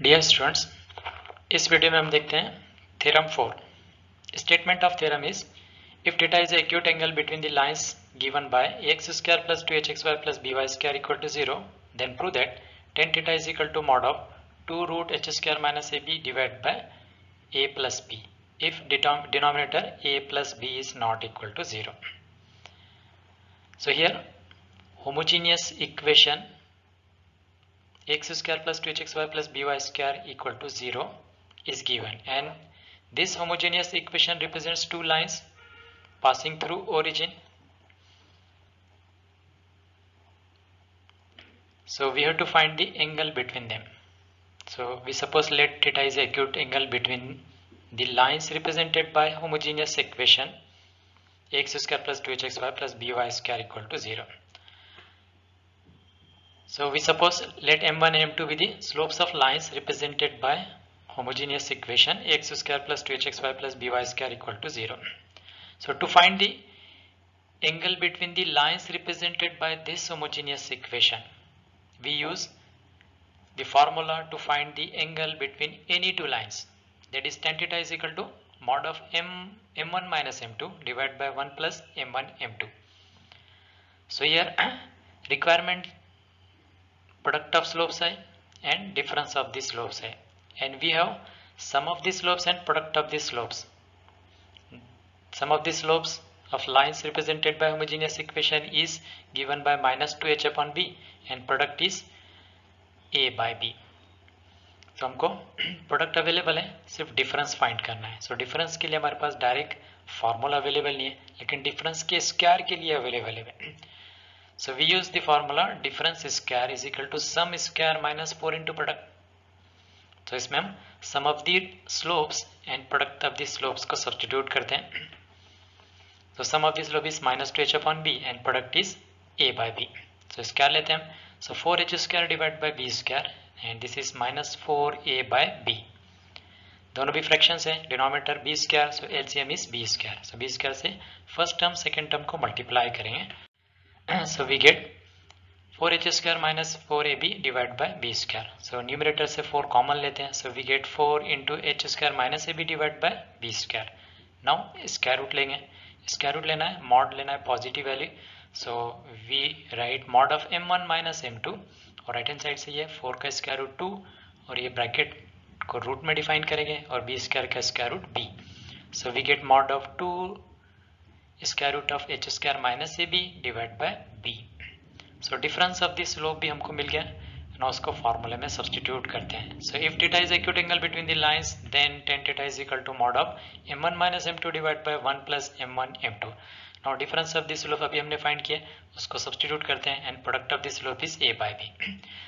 Dear students, इस video में हम देखते हैं theorem 4। Statement of theorem is if theta is acute angle between the lines given by x square plus 2hxy plus by square equal to 0, then prove that tan theta is equal to mod of 2 root h square minus ab divide by a plus b if denominator a plus b is not equal to 0. So here homogeneous equation x square plus 2hxy plus by square equal to 0 is given, and this homogeneous equation represents two lines passing through origin. So we have to find the angle between them. So we suppose let theta is acute angle between the lines represented by homogeneous equation x square plus 2hxy plus by square equal to 0. So we suppose let m1 and m2 be the slopes of lines represented by homogeneous equation x square plus 2hxy plus by square equal to 0. So to find the angle between the lines represented by this homogeneous equation, we use the formula to find the angle between any two lines, that is tan theta is equal to mod of m1 minus m2 divided by 1 plus m1 m2. So here requirement product of slopes hai and difference of the slopes hai, and we have sum of the slopes and product of the slopes. Sum of the slopes of lines represented by homogeneous equation is given by minus 2h upon b and product is a by b. तो हमको product available है, सिर्फ difference find करना है. So difference के लिए हमारे पास direct formula available नहीं है, लेकिन डिफरेंस के स्क्वायर के लिए अवेलेबल है. So we use the formula difference square is equal to sum square minus 4 into product. तो इसमें हम sum of the slopes and product of the slopes को substitute करते हैं. तो sum of the slope is minus 2h upon b and product is a by b. So square लेते हैं हम. So 4h square divided by b square and this is minus 4a by b. दोनों भी fractions है, denominator b square, so LCM is b square. So b square से first term second term को multiply करेंगे. So we get 4h square minus 4ab divided by b square. So numerator से 4 common लेते हैं. So we get 4 into h square minus ab divided by b square. Now square root लेंगे. Square root लेना है, mod लेना है positive value. So we write mod of m1 minus m2 और right hand side से ये 4 का square root 2 और ये ब्रैकेट को रूट में डिफाइन करेंगे और b स्क्वायर का square root b. So we get mod of 2 square root of h square minus A B divide by b. So difference of this slope भी हमको मिल गया. ना उसको फॉर्मूले में सब्स्टिट्यूट करते हैं. So if theta is acute angle between the lines then tan theta is equal to mod of m1 minus m2 divide by 1 plus m1 m2. Now difference of this slope अभी हमने find किया, उसको substitute करते हैं and product of this slope is a by b.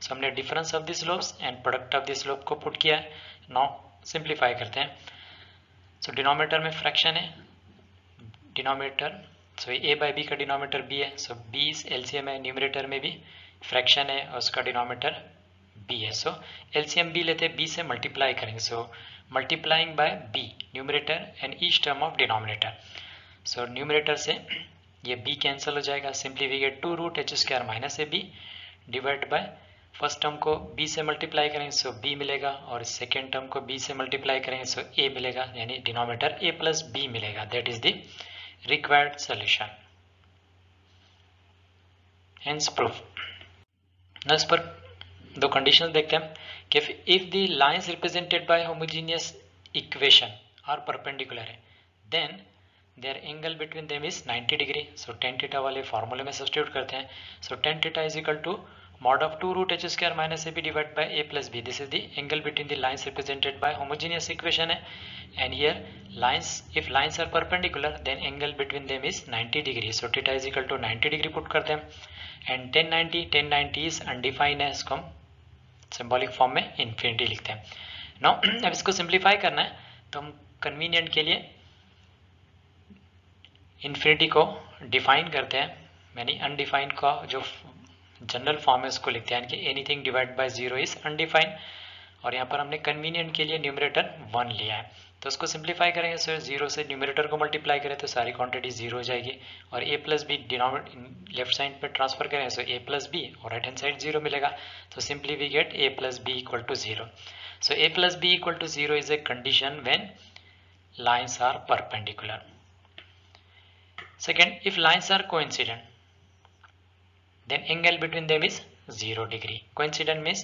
So हमने difference of this slopes and product of this slope को put किया है. नाउ सिंप्लीफाई करते हैं. सो डिनोमिनेटर में फ्रैक्शन है, denominator, so a by B का डिनोमिनेटर b है. सो b एलसीएम है, न्यूमरेटर में भी फ्रैक्शन है और उसका डिनोमिनेटर b है. सो एलसीएम b लेते हैं, b से मल्टीप्लाई करेंगे. So multiplying by b numerator and each term of denominator. So numerator से ये b कैंसिल हो जाएगा. Simply we get 2 root h square minus A B divide by first term को b से मल्टीप्लाई करेंगे so b मिलेगा और second term को b से मल्टीप्लाई करेंगे सो a मिलेगा, यानी डिनोमिनेटर a प्लस b मिलेगा. That is the required solution. Hence proof. Now इस पर दो कंडीशन देखते हैं कि if the lines represented by homogeneous equation are perpendicular है then their angle between them is 90 degree. So tan theta वाले फॉर्मूले में सब्स्टिट्यूट करते हैं. So tan theta is equal to mod of 2 root h square minus ab divided by a plus b. This is the angle between the lines represented by homogeneous equation है. And here lines, if lines are perpendicular then angle between them is 90 degree. So theta is equal to 90 degree put करते हैं. And 1090 is undefined है, इसको हम symbolic form में infinity लिखते हैं. Now अब इसको सिंप्लीफाई करना है तो हम कन्वीनियंट के लिए इन्फिनिटी को डिफाइन करते हैं, यानी अनडिफाइंड का जो जनरल फॉर्म है उसको लिखते हैं कि anything divide by 0 is undefined. और यहाँ पर हमने कन्वीनियंट के लिए न्यूमरेटर 1 लिया है. तो उसको सिंप्लीफाई करेंगे, सो 0 से न्यूमरेटर को मल्टीप्लाई करें तो सारी क्वांटिटी 0 हो जाएगी, और a plus B denominator left side पर ट्रांसफर करें सो a प्लस बी और राइट हैंड साइड 0 मिलेगा, तो simply we get a plus B equal to 0. So a plus b equal to 0 is a condition when lines are perpendicular. Second, if lines are coincident, then angle between them is 0 degree. Coincident means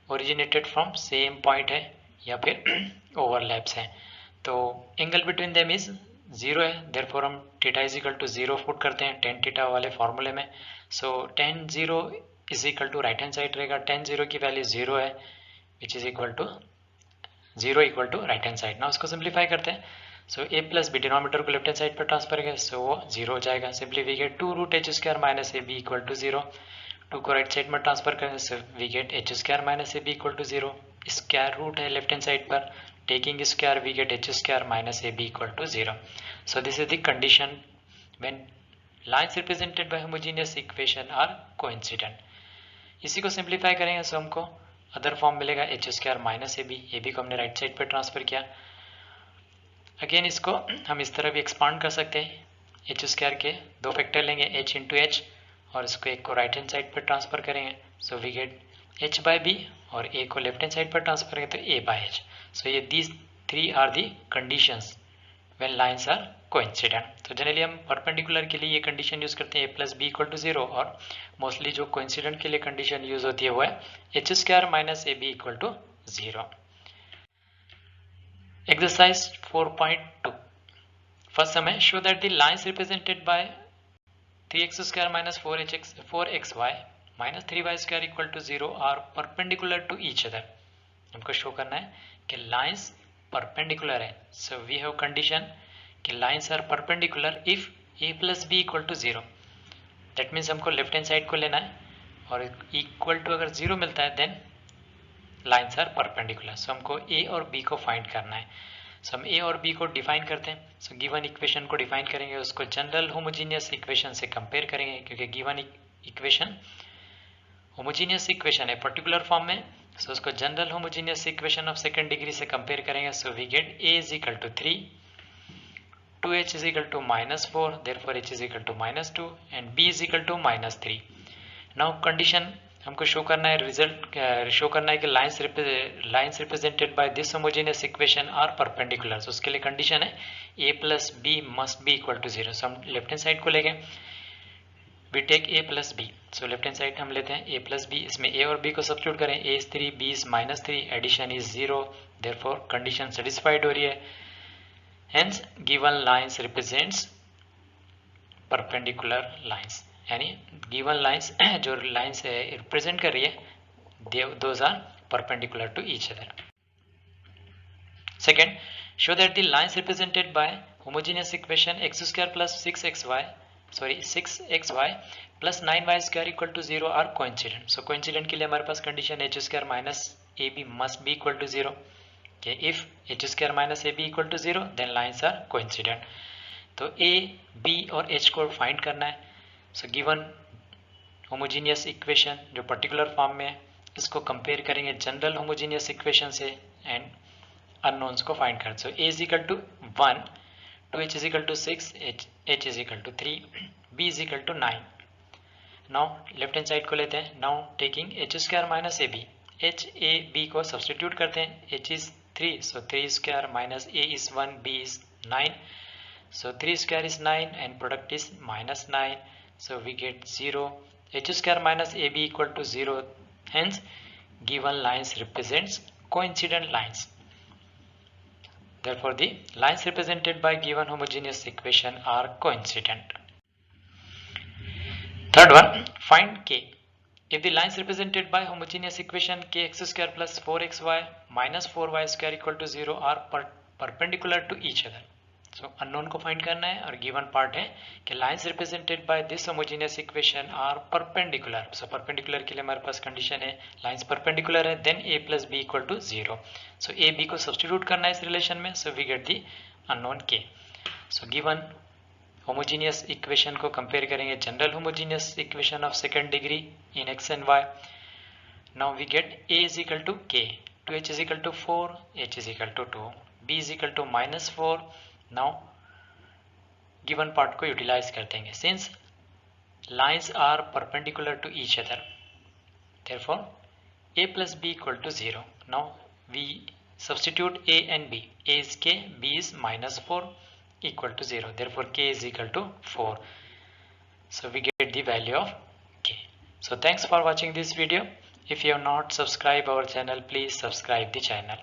originated from same point है या फिर overlaps है, तो angle between them is 0 है, therefore हम theta is equal to 0 put करते हैं tan theta वाले फॉर्मूले में. So tan 0 is equal to right hand side रहेगा, tan 0 की वैल्यू 0 है, which is equal to 0 equal to right hand side. ना उसको सिंप्लीफाई करते हैं, so a plus B denominator को लेफ्ट हैंड साइड पर ट्रांसफर करेंगे सो वो 0 हो जाएगा. Simply we get 2 root H square minus A B equal to 0. 2 को राइट साइड में ट्रांसफर करेंगे so we get H square minus A B equal to 0. Square root है left hand side पर, taking square we get H square minus A B equal to 0. So this is the condition when lines represented by homogeneous equation are coincident. इसी को simplify करेंगे so हमको other form मिलेगा H square minus A B को हमने right side पे transfer किया. Again इसको हम इस तरह भी एक्सपांड कर सकते हैं, एच स्क्वायर के दो फैक्टर लेंगे एच इंटू एच और इसको एक को राइट हैंड साइड पर ट्रांसफर करेंगे so we get H by B, और ए को लेफ्ट हैंड साइड पर ट्रांसफर करेंगे तो ए बाय एच. सो ये these three are the conditions when lines are coincident. तो जनरली हम परपेंडिकुलर के लिए ये कंडीशन यूज करते हैं a plus B equal to 0, और मोस्टली जो कोइंसिडेंट के लिए कंडीशन यूज होती है वो है H square minus A B equal to 0. Exercise 4.2. First समय show that the lines represented by 3x square minus 4xy minus 3y square equal to 0 are perpendicular to each other. हमको show करना है कि lines perpendicular है. So we have condition कि lines are perpendicular if a plus B equal to 0. That means हमको left hand side को लेना है, और इक्वल टू अगर 0 मिलता है देन लाइन्स आर परपेंडिकुलर. सो हमको a और b को फाइंड करना है. सो हम a और b को डिफाइन करते हैं. सो गिवन इक्वेशन को डिफाइन करेंगे, उसको जनरल होमोजीनियस इक्वेशन से कंपेयर करेंगे, क्योंकि गिवन इक्वेशन होमोजीनियस इक्वेशन है पर्टिकुलर फॉर्म में. सो उसको general homogeneous equation of second degree से कंपेयर करेंगे. So we get a is equal to 3, 2h is equal to minus 4, therefore h is equal to minus 2 and b is equal to minus 3. Now condition हमको show करना है, result show करना है कि lines represented by this homogeneous equation are perpendicular. so उसके लिए condition है a plus B must be equal to 0. So हम लेफ्ट हैंड साइड को लेंगे, we take a plus B. So left hand side हम लेते हैं a प्लस बी, इसमें a और b को सब्स्टिट्यूट करें. a is 3, b is minus 3, addition is 0, therefore condition satisfied हो रही है. Hence given lines represents perpendicular lines, यानी given lines जो lines represent कर रही है those are perpendicular to each other. Second, show that the lines represented by homogeneous equation x square plus 6xy plus 9y square equal to 0 are coincident. So coincident के लिए हमारे पास condition h square minus ab must be equal to 0. Okay, if h square minus ab equal to 0 then lines are coincident. तो a, b और h को find करना है. So given homogeneous equation जो particular form में है, इसको compare करेंगे जनरल होमोजीनियस इक्वेशन से एंड अननोन्स को फाइंड कर. So a is equal to 1, 2h is equal to 6, h is equal to 3, b is equal to 9. Now left hand side को लेते हैं. Now taking h square minus ab, h a b को substitute करते हैं. h is 3, so 3 square minus a is 1, b is 9, so 3 square is 9 and product is minus 9, so we get 0. h square minus ab equal to 0, hence given lines represents coincident lines. Therefore the lines represented by given homogeneous equation are coincident. Third one, find k. If the lines represented by homogeneous equation kx square plus 4xy minus 4y square equal to 0 are perpendicular to each other. So unknown को find करना है, और given part है कि lines represented by this homogeneous equation are perpendicular. So perpendicular के लिए हमारे पास condition है lines perpendicular है, then a plus b equal to 0. So a b को substitute करना है इस relation में, so we get the unknown k. So given homogeneous equation को कंपेयर करेंगे general homogeneous equation of second degree in x and y. Now we get a is equal to k, 2h is equal to 4, h is equal to 2, b is equal to -4. Now given part को utilize कर देंगे. Since lines are perpendicular to each other, therefore a plus b equal to 0. Now we substitute a and b. A is k, b is -4 equal to 0. Therefore k is equal to 4. So we get the value of k. So thanks for watching this video. If you have not subscribed our channel, please subscribe the channel.